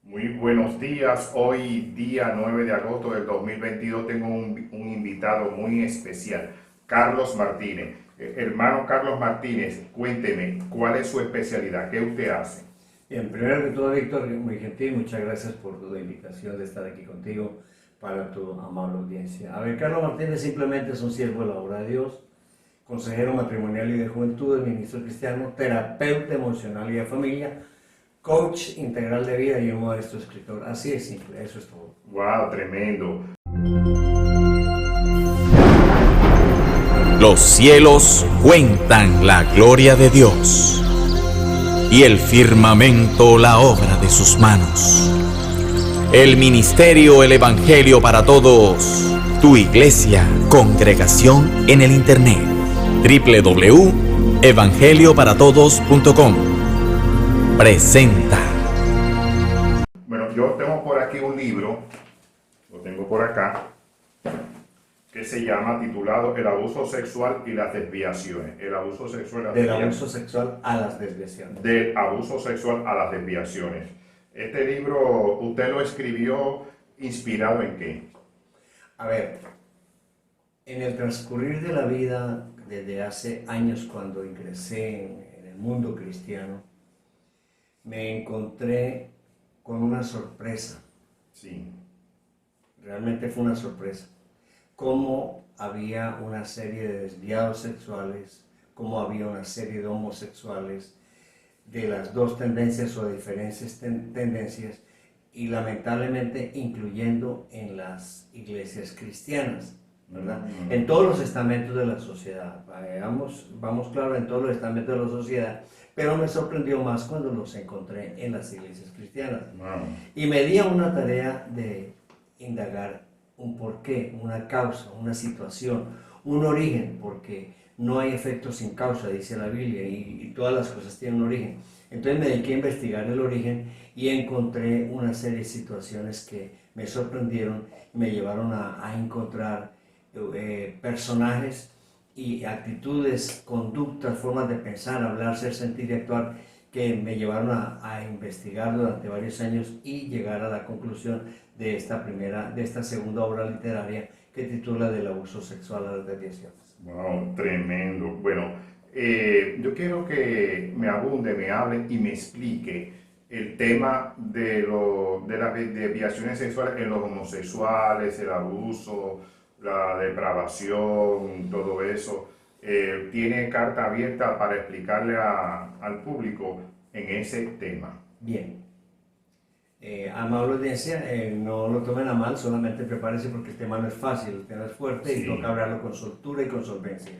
Muy buenos días. Hoy, día 9 de agosto del 2022, tengo un invitado muy especial, Carlos Martínez. Hermano Carlos Martínez, cuénteme, ¿cuál es su especialidad? ¿Qué usted hace? Bien, primero que todo, Víctor, muy gentil, muchas gracias por tu invitación de estar aquí contigo para tu amable audiencia. A ver, Carlos Martínez simplemente es un siervo de la obra de Dios, consejero matrimonial y de juventud, ministro cristiano, terapeuta emocional y de familia, coach integral de vida y un modesto escritor. Así es simple, eso es todo. ¡Wow! Tremendo. Los cielos cuentan la gloria de Dios, y el firmamento la obra de sus manos. El ministerio, el evangelio para todos, tu iglesia, congregación en el internet, www.evangelioparatodos.com, presenta. Bueno, yo tengo por aquí un libro, lo tengo por acá, que se llama, titulado El abuso sexual y las desviaciones. El abuso sexual y las Del desviaciones. abuso sexual a las desviaciones. Del abuso sexual a las desviaciones. Este libro, ¿usted lo escribió inspirado en qué? A ver, en el transcurrir de la vida, desde hace años cuando ingresé en el mundo cristiano, me encontré con una sorpresa. Sí. Realmente fue una sorpresa. Cómo había una serie de desviados sexuales, cómo había una serie de homosexuales, de las dos tendencias o diferentes tendencias, y lamentablemente incluyendo en las iglesias cristianas, ¿verdad? En todos los estamentos de la sociedad, vamos claro, en todos los estamentos de la sociedad, pero me sorprendió más cuando los encontré en las iglesias cristianas. Wow. Y me di a una tarea de indagar un porqué, una causa, una situación, un origen, porque no hay efecto sin causa, dice la Biblia, y todas las cosas tienen un origen. Entonces me dediqué a investigar el origen y encontré una serie de situaciones que me sorprendieron y me llevaron a encontrar personajes y actitudes, conductas, formas de pensar, hablar, ser, sentir y actuar que me llevaron a investigar durante varios años y llegar a la conclusión de esta segunda obra literaria que titula Del abuso sexual a las desviaciones. Wow, tremendo. Bueno, yo quiero que me abunde, me hable y me explique el tema de las desviaciones sexuales en los homosexuales, el abuso, la depravación, todo eso. Tiene carta abierta para explicarle al público en ese tema. Bien, amable audiencia, no lo tomen a mal, solamente prepárense porque el tema no es fácil, el tema es fuerte Sí. y toca hablarlo con soltura y con solvencia.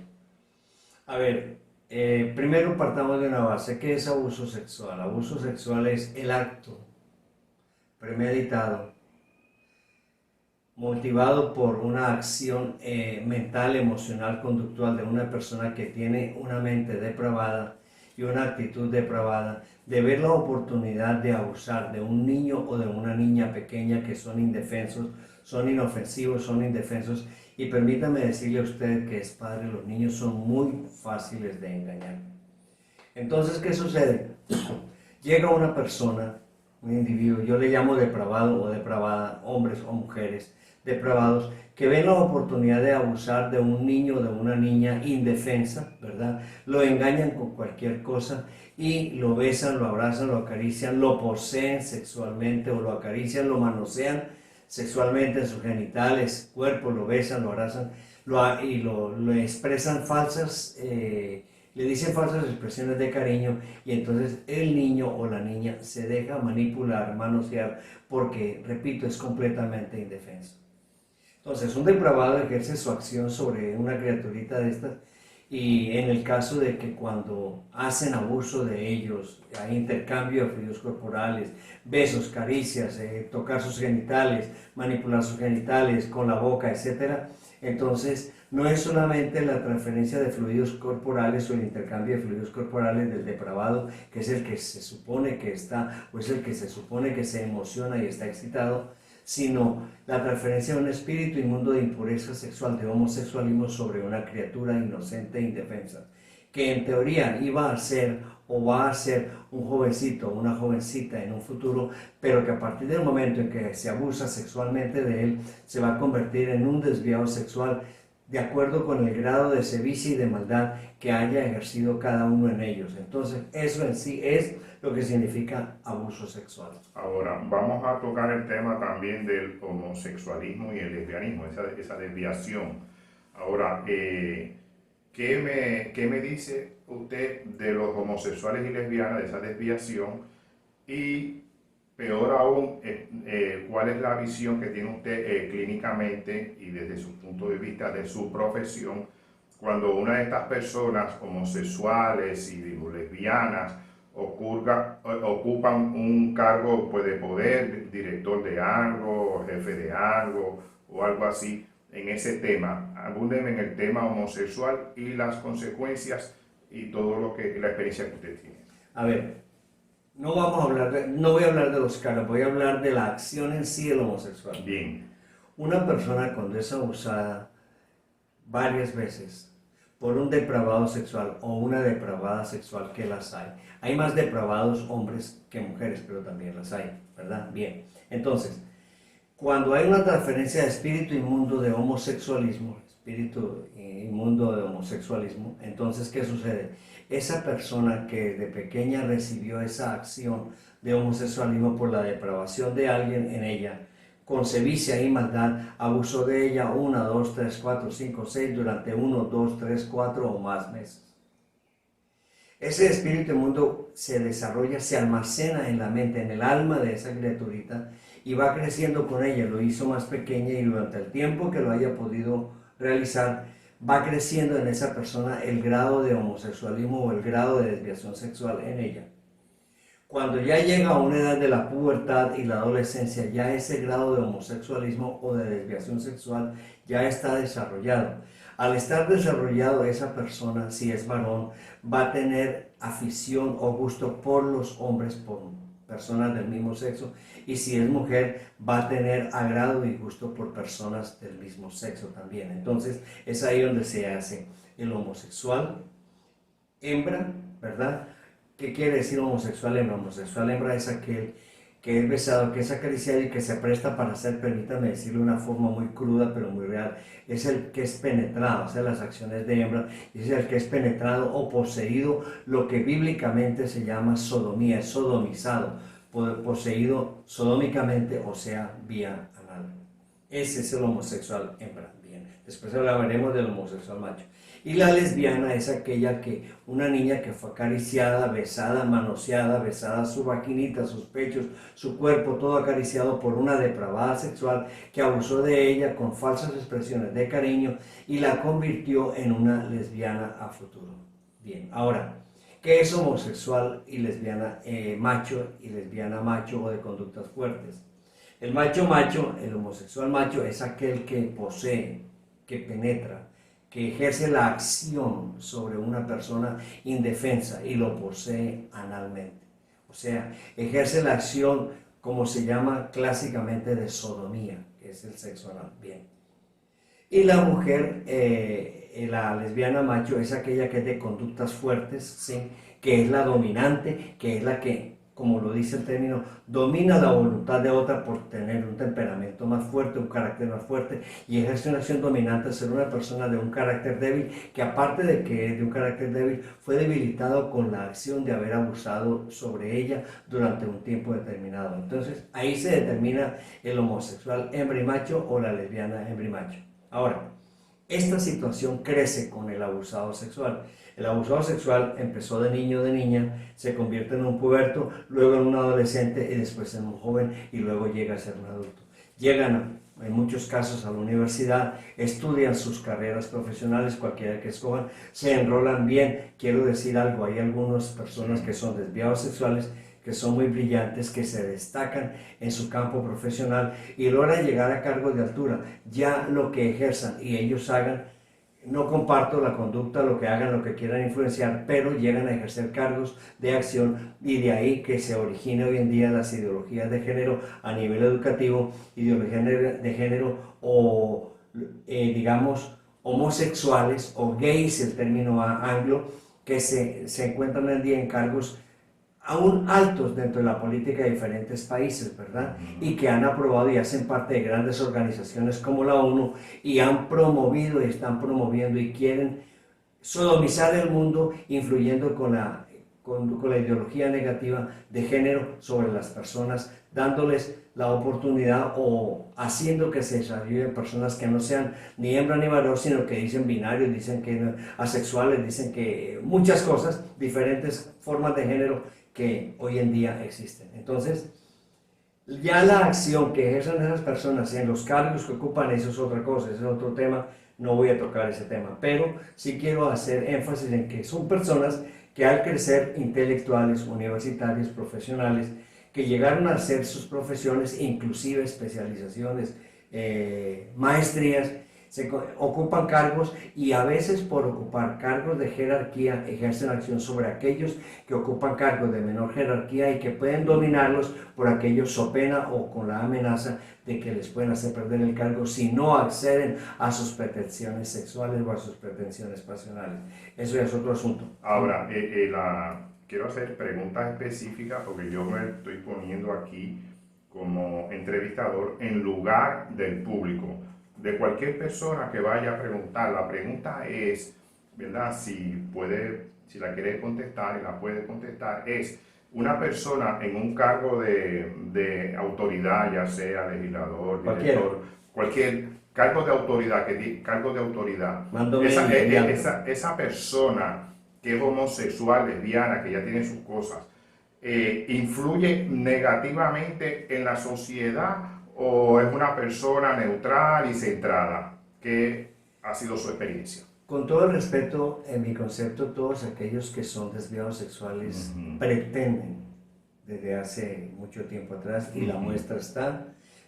A ver, primero partamos de una base. ¿Qué es abuso sexual? Abuso sexual es el acto premeditado, motivado por una acción mental, emocional, conductual de una persona que tiene una mente depravada y una actitud depravada, de ver la oportunidad de abusar de un niño o de una niña pequeña que son indefensos, son inofensivos, son indefensos. Y permítame decirle a usted que es padre, los niños son muy fáciles de engañar. Entonces, ¿qué sucede? Llega una persona, un individuo, yo le llamo depravado o depravada, hombres o mujeres depravados, que ven la oportunidad de abusar de un niño o de una niña indefensa, ¿verdad? Lo engañan con cualquier cosa y lo besan, lo abrazan, lo acarician, lo poseen sexualmente o lo acarician, lo manosean sexualmente en sus genitales, cuerpo, lo besan, lo abrazan y lo expresan le dicen falsas expresiones de cariño, y entonces el niño o la niña se deja manipular, manosear, porque, repito, es completamente indefenso. Entonces, un depravado ejerce su acción sobre una criaturita de estas, y en el caso de que cuando hacen abuso de ellos, hay intercambio de fluidos corporales, besos, caricias, tocar sus genitales, manipular sus genitales con la boca, etc., entonces no es solamente la transferencia de fluidos corporales o el intercambio de fluidos corporales del depravado, que es el que se supone que está, o es el que se supone que se emociona y está excitado, sino la transferencia de un espíritu inmundo de impureza sexual, de homosexualismo sobre una criatura inocente e indefensa, que en teoría iba a ser o va a ser un jovencito o una jovencita en un futuro, pero que a partir del momento en que se abusa sexualmente de él, se va a convertir en un desviado sexual de acuerdo con el grado de sevicia y de maldad que haya ejercido cada uno en ellos. Entonces, eso en sí es lo que significa abuso sexual. Ahora, vamos a tocar el tema también del homosexualismo y el lesbianismo, esa desviación. Ahora, ¿qué me dice usted de los homosexuales y lesbianas, de esa desviación? Y peor aún, ¿cuál es la visión que tiene usted clínicamente y desde su punto de vista de su profesión cuando una de estas personas homosexuales y digo, lesbianas ocupan un cargo pues, de poder, director de algo, jefe de algo o algo así en ese tema? Abúndeme en el tema homosexual y las consecuencias y todo lo que la experiencia que usted tiene. A ver, no voy a hablar de los cargos, voy a hablar de la acción en sí del homosexual. Bien. Una persona cuando es abusada varias veces por un depravado sexual o una depravada sexual, que las hay. Hay más depravados hombres que mujeres, pero también las hay, ¿verdad? Bien, entonces, cuando hay una transferencia de espíritu inmundo de homosexualismo, entonces, ¿qué sucede? Esa persona que de pequeña recibió esa acción de homosexualismo por la depravación de alguien en ella, con sevicia y maldad, abusó de ella 1, 2, 3, 4, 5, 6 durante 1, 2, 3, 4 o más meses. Ese espíritu inmundo se desarrolla, se almacena en la mente, en el alma de esa criaturita y va creciendo con ella. Lo hizo más pequeña y durante el tiempo que lo haya podido realizar, va creciendo en esa persona el grado de homosexualismo o el grado de desviación sexual en ella. Cuando ya llega a una edad de la pubertad y la adolescencia, ya ese grado de homosexualismo o de desviación sexual ya está desarrollado. Al estar desarrollado, esa persona, si es varón, va a tener afición o gusto por los hombres, por personas del mismo sexo, y si es mujer, va a tener agrado y gusto por personas del mismo sexo también. Entonces, es ahí donde se hace el homosexual hembra, ¿verdad? ¿Qué quiere decir homosexual hembra? Homosexual hembra es aquel que es besado, que es acariciado y que se presta para ser, permítame decirlo de una forma muy cruda pero muy real, es el que es penetrado, o sea, las acciones de hembra, es el que es penetrado o poseído, lo que bíblicamente se llama sodomía, es sodomizado, poseído sodómicamente, o sea, vía anal. Ese es el homosexual hembra. Bien, después hablaremos del homosexual macho. Y la lesbiana es aquella que, una niña que fue acariciada, besada, manoseada, besada su vaquinita, sus pechos, su cuerpo, todo acariciado por una depravada sexual que abusó de ella con falsas expresiones de cariño y la convirtió en una lesbiana a futuro. Bien, ahora, ¿qué es homosexual y lesbiana macho y lesbiana macho o de conductas fuertes? El macho macho, el homosexual macho es aquel que posee, que penetra, que ejerce la acción sobre una persona indefensa y lo posee analmente. O sea, ejerce la acción como se llama clásicamente de sodomía, que es el sexo anal. Bien. Y la mujer, la lesbiana macho, es aquella que es de conductas fuertes, ¿sí? Que es la dominante, que es la que, como lo dice el término, domina la voluntad de otra por tener un temperamento más fuerte, un carácter más fuerte, y ejerce una acción dominante, ser una persona de un carácter débil, que aparte de que es de un carácter débil, fue debilitado con la acción de haber abusado sobre ella durante un tiempo determinado. Entonces, ahí se determina el homosexual hembra y macho o la lesbiana hembra y macho. Ahora, esta situación crece con el abusado sexual. El abusado sexual empezó de niño o de niña, se convierte en un puberto, luego en un adolescente y después en un joven y luego llega a ser un adulto. Llegan en muchos casos a la universidad, estudian sus carreras profesionales, cualquiera que escojan, se enrolan bien. Quiero decir algo, hay algunas personas que son desviados sexuales, que son muy brillantes, que se destacan en su campo profesional y logran llegar a cargos de altura. Ya lo que ejerzan y ellos hagan, no comparto la conducta, lo que hagan, lo que quieran influenciar, pero llegan a ejercer cargos de acción y de ahí que se origina hoy en día las ideologías de género a nivel educativo, ideologías de género o digamos homosexuales o gays, el término anglo, que se encuentran hoy en día en cargos aún altos dentro de la política de diferentes países, ¿verdad? Y que han aprobado y hacen parte de grandes organizaciones como la ONU y han promovido y están promoviendo y quieren sodomizar el mundo, influyendo con la ideología negativa de género sobre las personas, dándoles la oportunidad o haciendo que se desarrollen personas que no sean ni hembra ni varón, sino que dicen binarios, dicen que asexuales, dicen que muchas cosas, diferentes formas de género que hoy en día existen. Entonces, ya la acción que ejercen esas personas en los cargos que ocupan, eso es otra cosa, ese es otro tema, no voy a tocar ese tema, pero sí quiero hacer énfasis en que son personas que al crecer intelectuales, universitarios, profesionales, que llegaron a hacer sus profesiones, inclusive especializaciones, maestrías, ocupan cargos y a veces por ocupar cargos de jerarquía ejercen acción sobre aquellos que ocupan cargos de menor jerarquía y que pueden dominarlos por aquellos so pena o con la amenaza de que les pueden hacer perder el cargo si no acceden a sus pretensiones sexuales o a sus pretensiones pasionales. Eso ya es otro asunto. Ahora, quiero hacer preguntas específicas porque yo me estoy poniendo aquí como entrevistador en lugar del público. De cualquier persona que vaya a preguntar, la pregunta es, ¿verdad? Si la quiere contestar y la puede contestar, es una persona en un cargo de autoridad, ya sea legislador, director, cualquier cargo de autoridad, esa persona que es homosexual, lesbiana, que ya tiene sus cosas, ¿influye negativamente en la sociedad o es una persona neutral y centrada? ¿Qué ha sido su experiencia? Con todo el respeto, en mi concepto, todos aquellos que son desviados sexuales pretenden, desde hace mucho tiempo atrás, y la muestra está,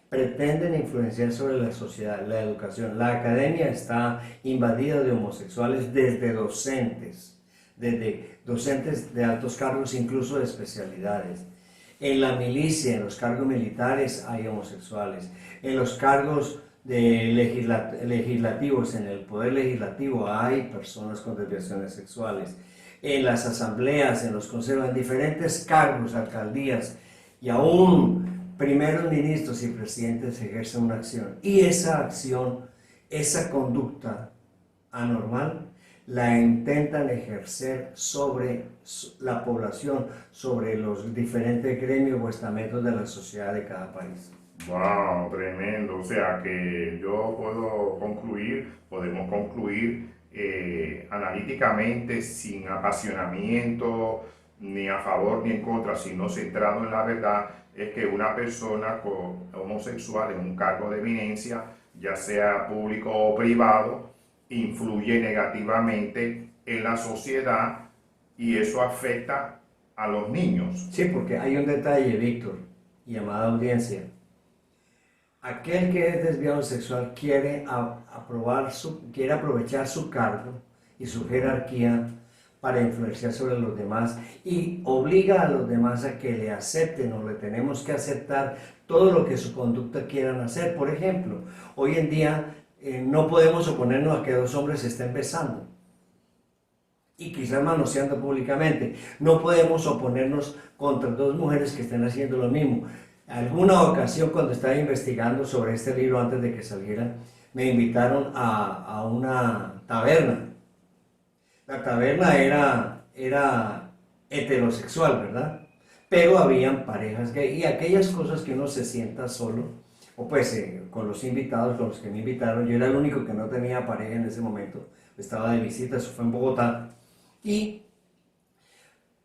pretenden influenciar sobre la sociedad, la educación. La academia está invadida de homosexuales desde docentes de altos cargos, incluso de especialidades. En la milicia, en los cargos militares hay homosexuales. En los cargos legislativos, en el poder legislativo hay personas con desviaciones sexuales. En las asambleas, en los consejos, en diferentes cargos, alcaldías y aún primeros ministros y presidentes ejercen una acción. Y esa acción, esa conducta anormal, la intentan ejercer sobre la población, sobre los diferentes gremios o estamentos de la sociedad de cada país. ¡Wow! Tremendo. O sea que podemos concluir analíticamente, sin apasionamiento, ni a favor ni en contra, sino centrado en la verdad, es que una persona homosexual en un cargo de eminencia, ya sea público o privado, influye negativamente en la sociedad y eso afecta a los niños. Sí, porque hay un detalle, Víctor, y amada audiencia. Aquel que es desviado sexual quiere aprovechar su cargo y su jerarquía para influenciar sobre los demás y obliga a los demás a que le acepten o le tenemos que aceptar todo lo que su conducta quieran hacer. Por ejemplo, hoy en día no podemos oponernos a que dos hombres se estén besando y quizás manoseando públicamente. No podemos oponernos contra dos mujeres que estén haciendo lo mismo. Alguna ocasión, cuando estaba investigando sobre este libro antes de que saliera, me invitaron a una taberna. La taberna era heterosexual, ¿verdad? Pero habían parejas gay y aquellas cosas que uno se sienta solo, o pues con los invitados, con los que me invitaron, yo era el único que no tenía pareja en ese momento, estaba de visita, eso fue en Bogotá, y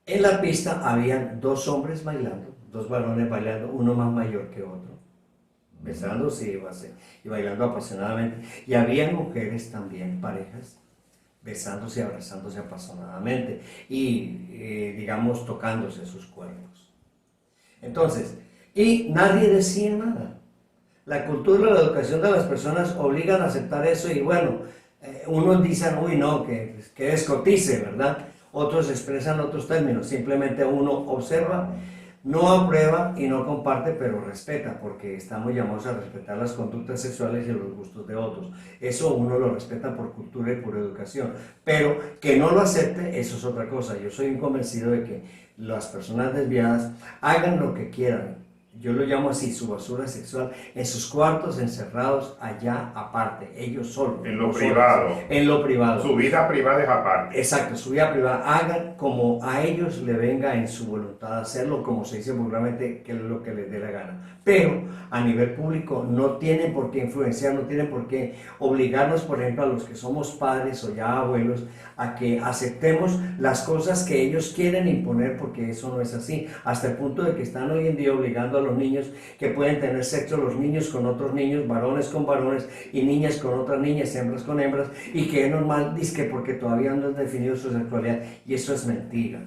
en la pista habían dos hombres bailando, dos varones bailando, uno más mayor que otro, besándose y bailando apasionadamente, y había mujeres también, parejas, besándose y abrazándose apasionadamente, y digamos tocándose sus cuerpos. Entonces, y nadie decía nada. La cultura y la educación de las personas obligan a aceptar eso y bueno, unos dicen, uy no, que descotice, ¿verdad? Otros expresan otros términos, simplemente uno observa, No aprueba y no comparte, pero respeta, porque estamos llamados a respetar las conductas sexuales y los gustos de otros. Eso uno lo respeta por cultura y por educación, pero que no lo acepte, eso es otra cosa. Yo soy un convencido de que las personas desviadas hagan lo que quieran. Yo lo llamo así, su basura sexual, en sus cuartos, encerrados, allá aparte, ellos solos. En lo privado. En lo privado. Su vida privada es aparte. Exacto, su vida privada. Hagan como a ellos le venga en su voluntad hacerlo, como se dice vulgarmente, que es lo que les dé la gana. Pero a nivel público no tienen por qué influenciar, no tienen por qué obligarnos, por ejemplo, a los que somos padres o ya abuelos, a que aceptemos las cosas que ellos quieren imponer, porque eso no es así. Hasta el punto de que están hoy en día obligando a los niños que pueden tener sexo los niños con otros niños, varones con varones y niñas con otras niñas, hembras con hembras, y que es normal, dice porque todavía no han definido su sexualidad, y eso es mentira.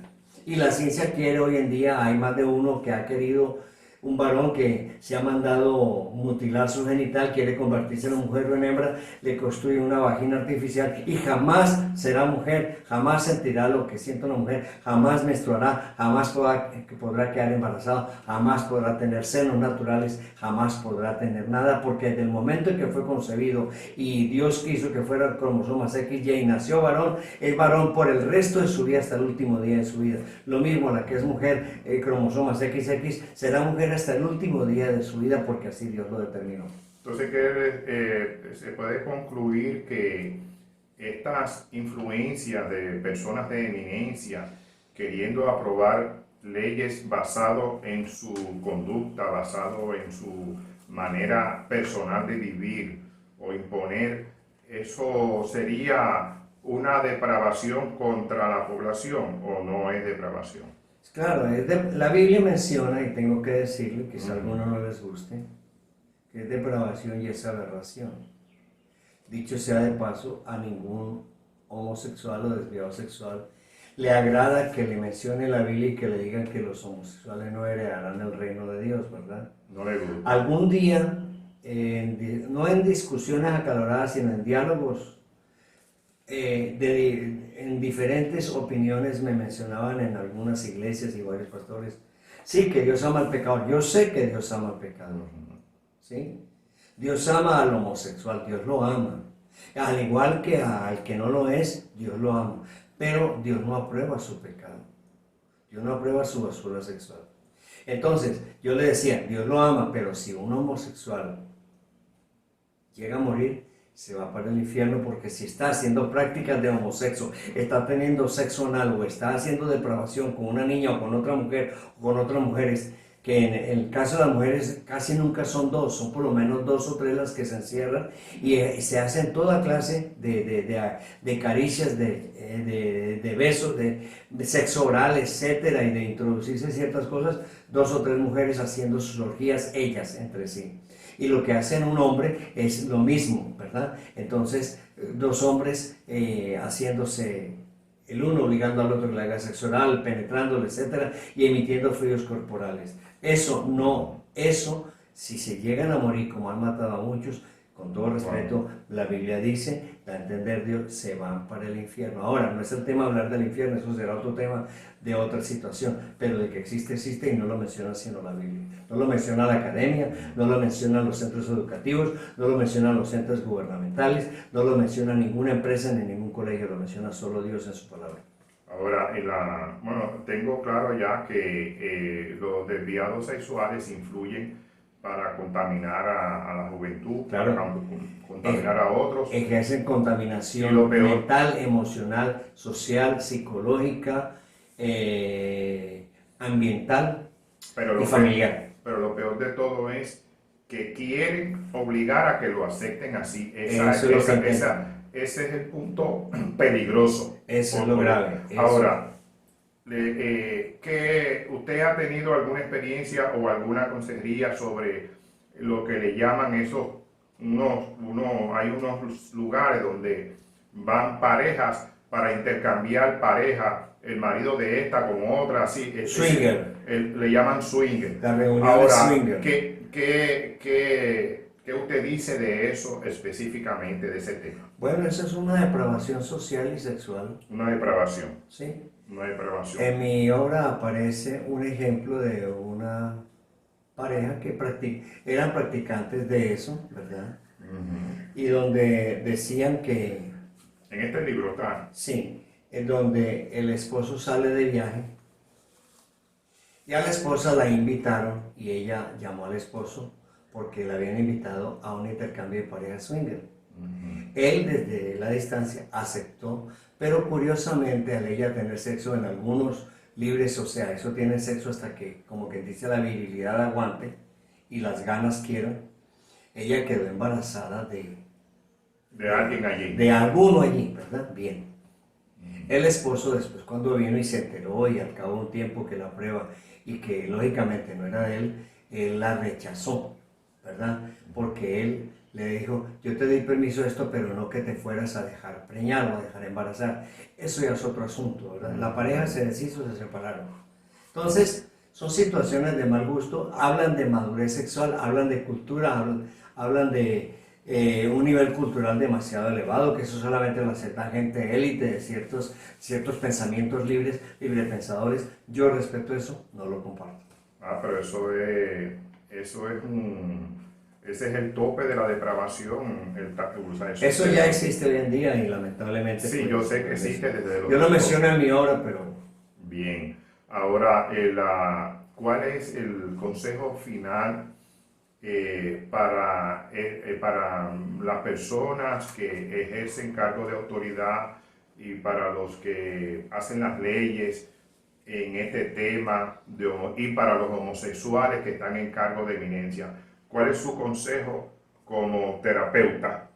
Y la ciencia quiere hoy en día, hay más de uno que ha querido, un varón que se ha mandado mutilar su genital, quiere convertirse en mujer o en hembra, le construye una vagina artificial y jamás será mujer, jamás sentirá lo que siente una mujer, jamás menstruará, jamás podrá quedar embarazado, jamás podrá tener senos naturales, jamás podrá tener nada, porque desde el momento en que fue concebido y Dios quiso que fuera cromosomas XY y nació varón, es varón por el resto de su vida hasta el último día de su vida. Lo mismo la que es mujer, cromosomas XX, será mujer hasta el último día de su vida, porque así Dios lo determinó. Entonces, se puede concluir que estas influencias de personas de eminencia queriendo aprobar leyes basado en su conducta, basado en su manera personal de vivir o imponer, eso sería una depravación contra la población, ¿o no es depravación? Claro, la Biblia menciona, y tengo que decirle, que si a alguno no les guste, que es depravación y es aberración. Dicho sea de paso, a ningún homosexual o desviado sexual le agrada que le mencione la Biblia y que le digan que los homosexuales no heredarán el reino de Dios, ¿verdad? No le gusta. Algún día, no en discusiones acaloradas, sino en diálogos, en diferentes opiniones me mencionaban en algunas iglesias y varios pastores, sí, que Dios ama al pecador. Yo sé que Dios ama al pecador, ¿sí? Dios ama al homosexual, Dios lo ama. Al igual que al que no lo es, Dios lo ama. Pero Dios no aprueba su pecado. Dios no aprueba su basura sexual. Entonces, yo le decía, Dios lo ama, pero si un homosexual llega a morir, se va para el infierno, porque si está haciendo prácticas de homosexo, está teniendo sexo anal o está haciendo depravación con una niña o con otra mujer o con otras mujeres, que en el caso de las mujeres casi nunca son dos, son por lo menos 2 o 3 las que se encierran y se hacen toda clase de caricias, de besos, de sexo oral, etcétera, y de introducirse ciertas cosas, 2 o 3 mujeres haciendo sus orgías ellas entre sí. Y lo que hacen un hombre es lo mismo, ¿verdad? Entonces, 2 hombres haciéndose el uno, obligando al otro que le haga sexo oral, penetrándole, etcétera, y emitiendo fluidos corporales. Eso no, eso, si se llegan a morir como han matado a muchos, con todo respeto, la Biblia dice, a entender Dios, se van para el infierno. Ahora, no es el tema hablar del infierno, eso será otro tema de otra situación, pero de que existe, existe, y no lo menciona sino la Biblia. No lo menciona la academia, no lo mencionan los centros educativos, no lo mencionan los centros gubernamentales, no lo menciona ninguna empresa ni ningún colegio, lo menciona solo Dios en su palabra. Ahora, bueno, tengo claro ya que los desviados sexuales influyen para contaminar a la juventud, claro, para contaminar a otros. Ejercen contaminación mental, emocional, social, psicológica, ambiental y familiar. Pero lo peor de todo es que quieren obligar a que lo acepten así. Ese es el punto peligroso. Eso es lo grave. Ahora, que ¿usted ha tenido alguna experiencia o alguna consejería sobre lo que le llaman esos, hay unos lugares donde van parejas para intercambiar pareja, el marido de esta con otra, así? Swinger. Le llaman swinger. La reunión Ahora, de swinger. ¿Qué usted dice de eso específicamente, de ese tema? Bueno, esa es una depravación social y sexual. Una depravación. Sí. una depravación. En mi obra aparece un ejemplo de una pareja que eran practicantes de eso, ¿verdad? Ujú. Y donde decían que, En este libro está. sí, en donde el esposo sale de viaje y a la esposa la invitaron y ella llamó al esposo porque la habían invitado a un intercambio de pareja swinger. Ujú. Él desde la distancia aceptó, pero curiosamente al ella tener sexo en algunos libres, o sea, eso tiene sexo hasta que, como que dice, la virilidad aguante y las ganas quieran, ella quedó embarazada De alguien allí. de alguno allí, ¿verdad? Bien. El esposo después cuando vino y se enteró y al cabo de un tiempo que la prueba y que lógicamente no era de él la rechazó, ¿verdad? Porque él le dijo, yo te di permiso de esto, pero no que te fueras a dejar preñar o a dejar embarazar. Eso ya es otro asunto, ¿verdad? La pareja se deshizo, se separaron. Entonces, son situaciones de mal gusto, hablan de madurez sexual, hablan de cultura, hablan de un nivel cultural demasiado elevado, que eso solamente lo acepta gente élite de ciertos pensamientos libres, librepensadores. Yo respeto eso, no lo comparto. Pero ese es el tope de la depravación. Usar Eso ya existe hoy en día y lamentablemente... Sí, pues, yo sé que existe desde los... Yo lo menciono en mi obra, pero... Bien. Ahora, ¿cuál es el consejo final para las personas que ejercen cargo de autoridad y para los que hacen las leyes en este tema y para los homosexuales que están en cargo de eminencia? ¿Cuál es su consejo como terapeuta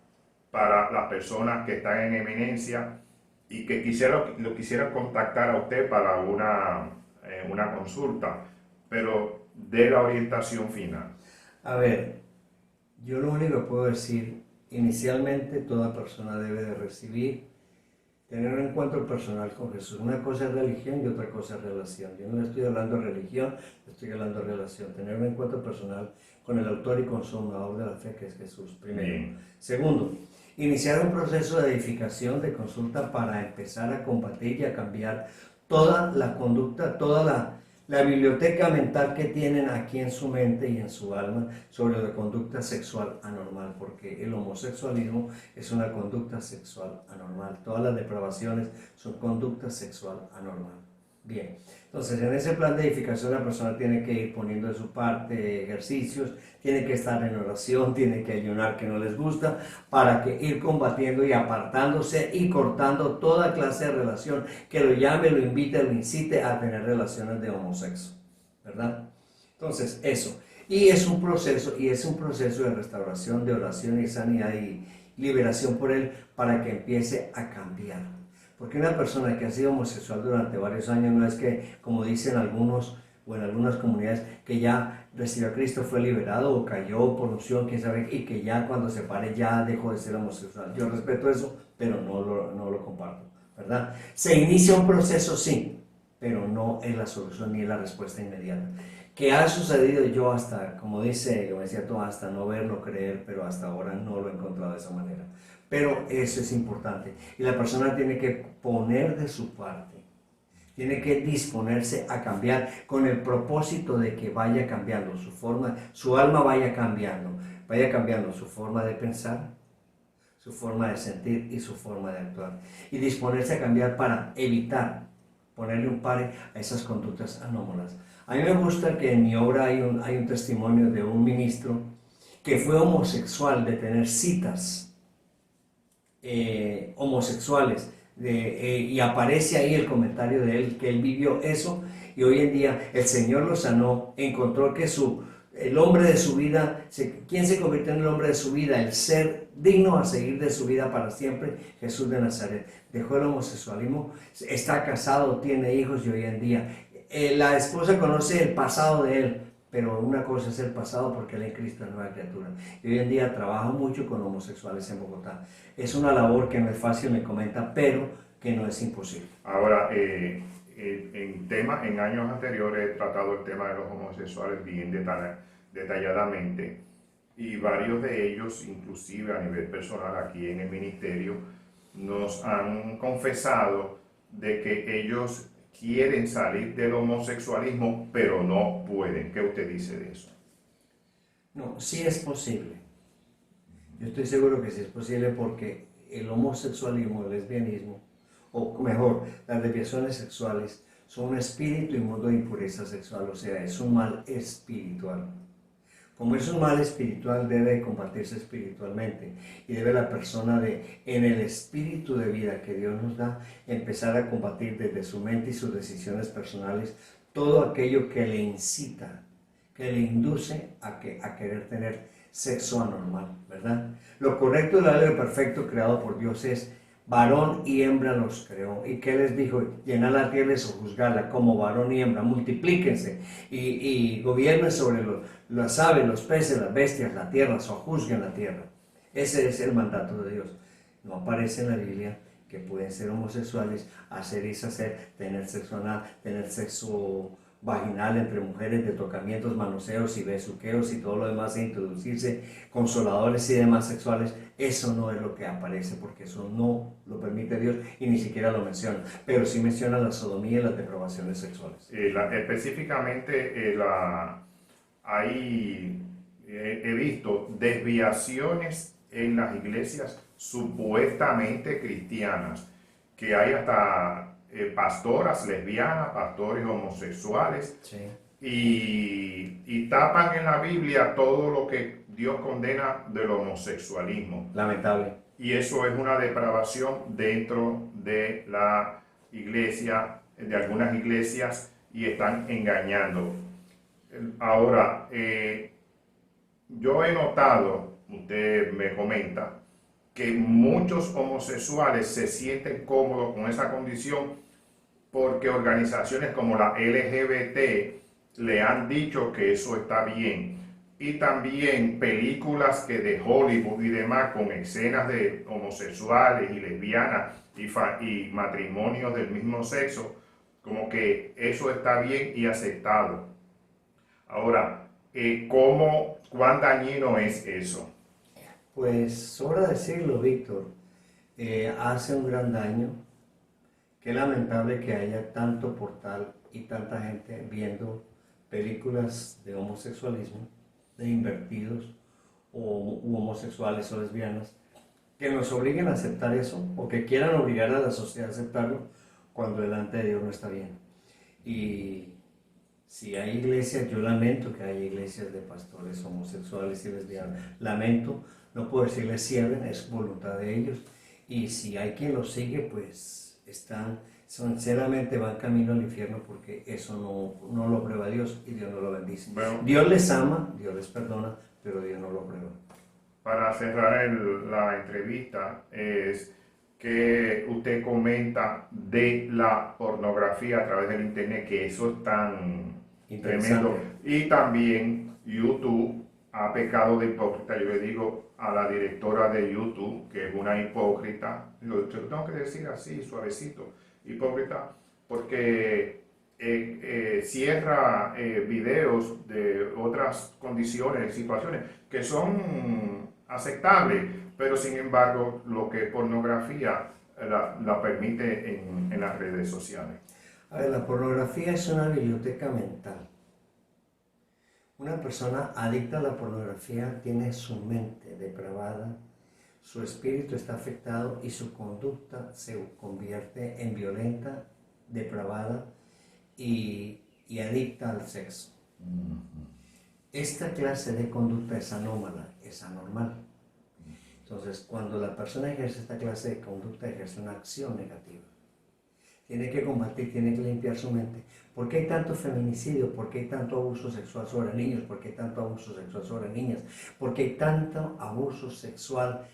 para las personas que están en eminencia y que lo quisieran contactar a usted para una consulta, pero de la orientación final? A ver, yo lo único que puedo decir, inicialmente toda persona debe de recibir, tener un encuentro personal con Jesús. Una cosa es religión y otra cosa es relación. Yo no le estoy hablando de religión, le estoy hablando de relación. Tener un encuentro personal con el autor y consumador de la fe, que es Jesús, primero. Bien. Segundo, iniciar un proceso de edificación, de consulta para empezar a combatir y a cambiar toda la conducta, toda la biblioteca mental que tienen aquí en su mente y en su alma sobre la conducta sexual anormal, porque el homosexualismo es una conducta sexual anormal. Todas las depravaciones son conducta sexual anormal. Bien, entonces en ese plan de edificación la persona tiene que ir poniendo de su parte ejercicios, tiene que estar en oración, tiene que ayunar que no les gusta, para que ir combatiendo y apartándose y cortando toda clase de relación que lo llame, lo invite, lo incite a tener relaciones de homosexo, ¿verdad? Entonces eso, y es un proceso de restauración, de oración y sanidad y liberación por él para que empiece a cambiar. Porque una persona que ha sido homosexual durante varios años no es que, como dicen algunos o en algunas comunidades, que ya recibió a Cristo, fue liberado o cayó por unción, quién sabe, y que ya cuando se pare ya dejó de ser homosexual. Yo respeto eso, pero no lo comparto, ¿verdad? Se inicia un proceso, sí, pero no es la solución ni es la respuesta inmediata. ¿Qué ha sucedido? Yo hasta, como decía tú, hasta no ver, no creer, pero hasta ahora no lo he encontrado de esa manera. Pero eso es importante y la persona tiene que poner de su parte, tiene que disponerse a cambiar con el propósito de que vaya cambiando su forma, su alma vaya cambiando su forma de pensar, su forma de sentir y su forma de actuar. Y disponerse a cambiar para evitar ponerle un pare a esas conductas anómalas. A mí me gusta que en mi obra hay un testimonio de un ministro que fue homosexual, de tener citas homosexuales y aparece ahí el comentario de él, que él vivió eso y hoy en día el Señor lo sanó, encontró que el hombre de su vida, ¿quién se convirtió en el hombre de su vida? El ser digno a seguir de su vida para siempre, Jesús de Nazaret. Dejó el homosexualismo, está casado, tiene hijos y hoy en día la esposa conoce el pasado de él, pero una cosa es el pasado porque él en Cristo es nueva criatura. Y hoy en día trabajo mucho con homosexuales en Bogotá. Es una labor que no es fácil, me comenta, pero que no es imposible. Ahora, en años anteriores he tratado el tema de los homosexuales bien detalladamente y varios de ellos, inclusive a nivel personal aquí en el ministerio, nos han confesado de que ellos quieren salir del homosexualismo, pero no pueden. ¿Qué usted dice de eso? No, sí es posible. Yo estoy seguro que sí es posible porque el homosexualismo, el lesbianismo, o mejor, las desviaciones sexuales, son un espíritu inmundo de impureza sexual, o sea, es un mal espiritual. Como es un mal espiritual, debe compartirse espiritualmente y debe la persona en el espíritu de vida que Dios nos da, empezar a combatir desde su mente y sus decisiones personales todo aquello que le incita, que le induce a querer tener sexo anormal, ¿verdad? Lo correcto de la ley perfecto creado por Dios es varón y hembra los creó. ¿Y qué les dijo? Llenar la tierra y sojuzgarla como varón y hembra, multiplíquense y gobiernen sobre las aves, los peces, las bestias, la tierra, sojuzguen la tierra. Ese es el mandato de Dios. No aparece en la Biblia que pueden ser homosexuales, hacer y deshacer, tener sexo anal, tener sexo vaginal entre mujeres, de tocamientos, manoseos y besuqueos y todo lo demás, e introducirse consoladores y demás sexuales. Eso no es lo que aparece, porque eso no lo permite Dios y ni siquiera lo menciona, pero sí menciona la sodomía y las depravaciones sexuales. Específicamente he visto desviaciones en las iglesias supuestamente cristianas, que hay hasta pastoras lesbianas, pastores homosexuales, Sí. y tapan en la Biblia todo lo que Dios condena del homosexualismo. Lamentable. Y eso es una depravación dentro de la iglesia, de algunas iglesias, y están engañando. Ahora, yo he notado, usted me comenta, que muchos homosexuales se sienten cómodos con esa condición porque organizaciones como la LGBT le han dicho que eso está bien. Y también películas que de Hollywood y demás con escenas de homosexuales y lesbianas y matrimonios del mismo sexo, como que eso está bien y aceptado. Ahora, ¿cuán dañino es eso? Pues sobra decirlo, Víctor, hace un gran daño. Qué lamentable que haya tanto portal y tanta gente viendo películas de homosexualismo, de invertidos u homosexuales o lesbianas, que nos obliguen a aceptar eso o que quieran obligar a la sociedad a aceptarlo cuando delante de Dios no está bien. Y si hay iglesias, yo lamento que haya iglesias de pastores homosexuales y lesbianas, lamento, no puedo decirles cierren, es voluntad de ellos, y si hay quien los sigue, pues sinceramente van camino al infierno, porque eso no lo aprueba Dios y Dios no lo bendice. Bueno, Dios les ama, Dios les perdona, pero Dios no lo aprueba. para cerrar la entrevista, es que usted comenta de la pornografía a través del internet, que eso es tan tremendo. Y también YouTube ha pecado de hipócrita. Yo le digo a la directora de YouTube que es una hipócrita, lo tengo que decir así, suavecito, hipócrita, porque cierra videos de otras condiciones, situaciones que son aceptables, pero sin embargo lo que es pornografía la permite en las redes sociales. A ver, la pornografía es una biblioteca mental. Una persona adicta a la pornografía tiene su mente depravada, su espíritu está afectado y su conducta se convierte en violenta, depravada y adicta al sexo. Esta clase de conducta es anómala, es anormal. Entonces, cuando la persona ejerce esta clase de conducta, ejerce una acción negativa. Tiene que combatir, tiene que limpiar su mente. ¿Por qué hay tanto feminicidio? ¿Por qué hay tanto abuso sexual sobre niños? ¿Por qué hay tanto abuso sexual sobre niñas? ¿Por qué hay tanto abuso sexual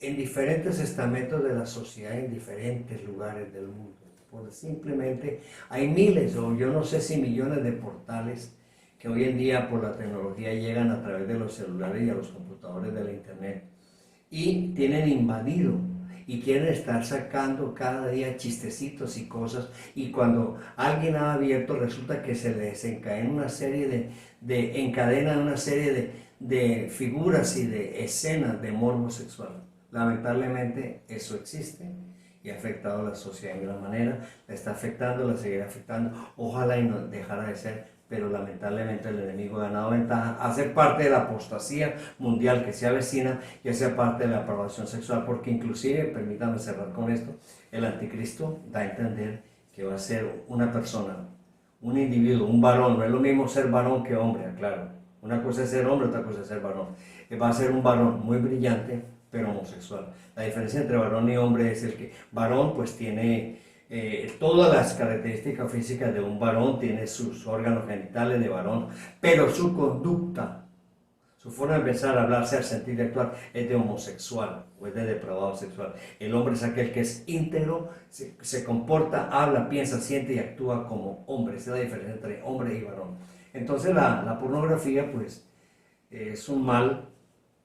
en diferentes estamentos de la sociedad, en diferentes lugares del mundo? Pues simplemente hay miles, o yo no sé si millones de portales que hoy en día por la tecnología llegan a través de los celulares y a los computadores de la internet y tienen invadido y quieren estar sacando cada día chistecitos y cosas, y cuando alguien ha abierto resulta que se le desencadena una serie de figuras y de escenas de morbo sexual. Lamentablemente eso existe y ha afectado a la sociedad en gran manera, la está afectando, la seguirá afectando, ojalá y no dejara de ser, pero lamentablemente el enemigo ha ganado ventaja a ser parte de la apostasía mundial que se avecina y a ser parte de la aprobación sexual, porque inclusive, permítanme cerrar con esto, el anticristo da a entender que va a ser una persona, un individuo, un varón, no es lo mismo ser varón que hombre, aclaro, una cosa es ser hombre, otra cosa es ser varón, va a ser un varón muy brillante, pero homosexual. La diferencia entre varón y hombre es el que varón pues tiene todas las características físicas de un varón, tiene sus órganos genitales de varón, pero su conducta, su forma de pensar, hablar, ser, sentir y actuar es de homosexual o es de depravado sexual. El hombre es aquel que es íntegro, se comporta, habla, piensa, siente y actúa como hombre. Esa es la diferencia entre hombre y varón. Entonces la pornografía pues es un mal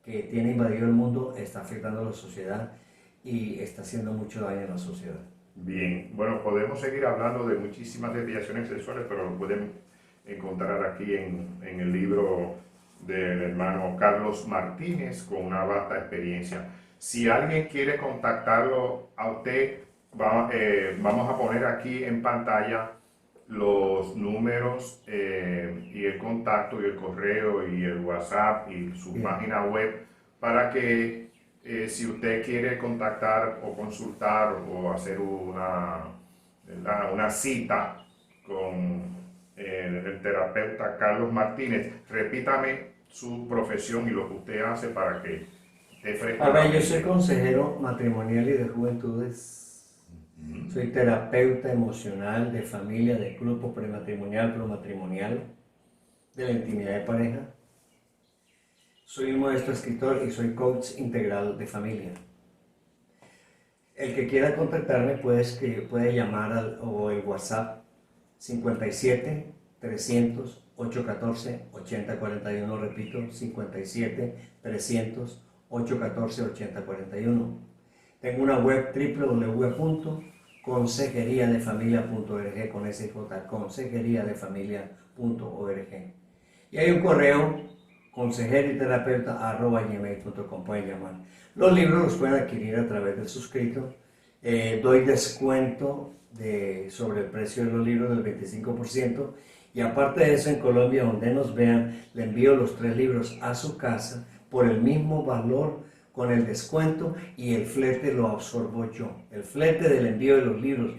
que tiene invadido el mundo, está afectando a la sociedad y está haciendo mucho daño en la sociedad. Bien, bueno, podemos seguir hablando de muchísimas desviaciones sexuales, pero lo pueden encontrar aquí en el libro del hermano Carlos Martínez con una vasta experiencia. Si alguien quiere contactarlo a usted, vamos a poner aquí en pantalla los números y el contacto y el correo y el WhatsApp y su página web para que si usted quiere contactar o consultar o hacer una cita con el terapeuta Carlos Martínez, repítame su profesión y lo que usted hace para que esté fresco. A ver, yo soy consejero matrimonial y de juventudes. Soy terapeuta emocional de familia, de grupo prematrimonial, promatrimonial, de la intimidad de pareja. Soy un modesto escritor y soy coach integral de familia. El que quiera contactarme puede llamar o el WhatsApp 57 300 814 8041, repito, 57 300 814 8041. Tengo una web www.consejeriadefamilia.org con SJ, consejeriadefamilia.org. Y hay un correo consejero-y-terapeuta@gmail.com, pueden llamar. Los libros los pueden adquirir a través del suscrito. Doy descuento sobre el precio de los libros del 25%. Y aparte de eso, en Colombia, donde nos vean, le envío los 3 libros a su casa por el mismo valor, con el descuento, y el flete lo absorbo yo. El flete del envío de los libros,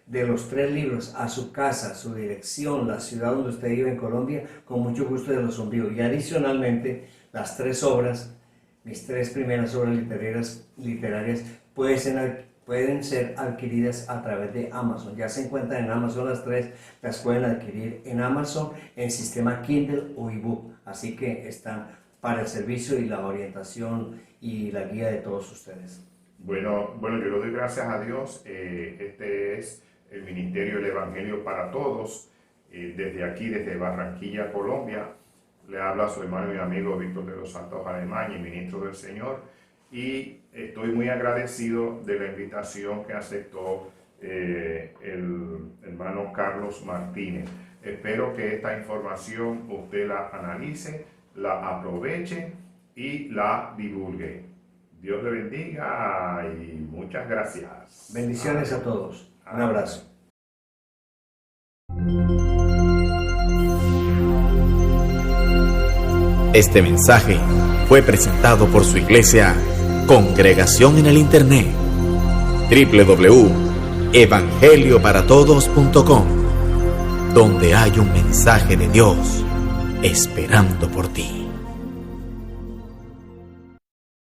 de los 3 libros a su casa, su dirección, la ciudad donde usted vive en Colombia, con mucho gusto de los envío. Y adicionalmente, las 3 obras, mis 3 primeras obras literarias pueden ser adquiridas a través de Amazon. Ya se encuentran en Amazon las 3, las pueden adquirir en Amazon en sistema Kindle o ebook. Así que están para el servicio y la orientación y la guía de todos ustedes. Bueno, yo le doy gracias a Dios. Este es el Ministerio del Evangelio para Todos. Desde aquí, desde Barranquilla, Colombia, le habla su hermano y amigo Víctor de los Santos Alemán y ministro del Señor. Y estoy muy agradecido de la invitación que aceptó el hermano Carlos Martínez. Espero que esta información usted la analice, la aproveche y la divulgue. Dios le bendiga y muchas gracias. Bendiciones a todos. Un abrazo. Este mensaje fue presentado por su iglesia Congregación en el Internet, www.evangelioparatodos.com, donde hay un mensaje de Dios esperando por ti.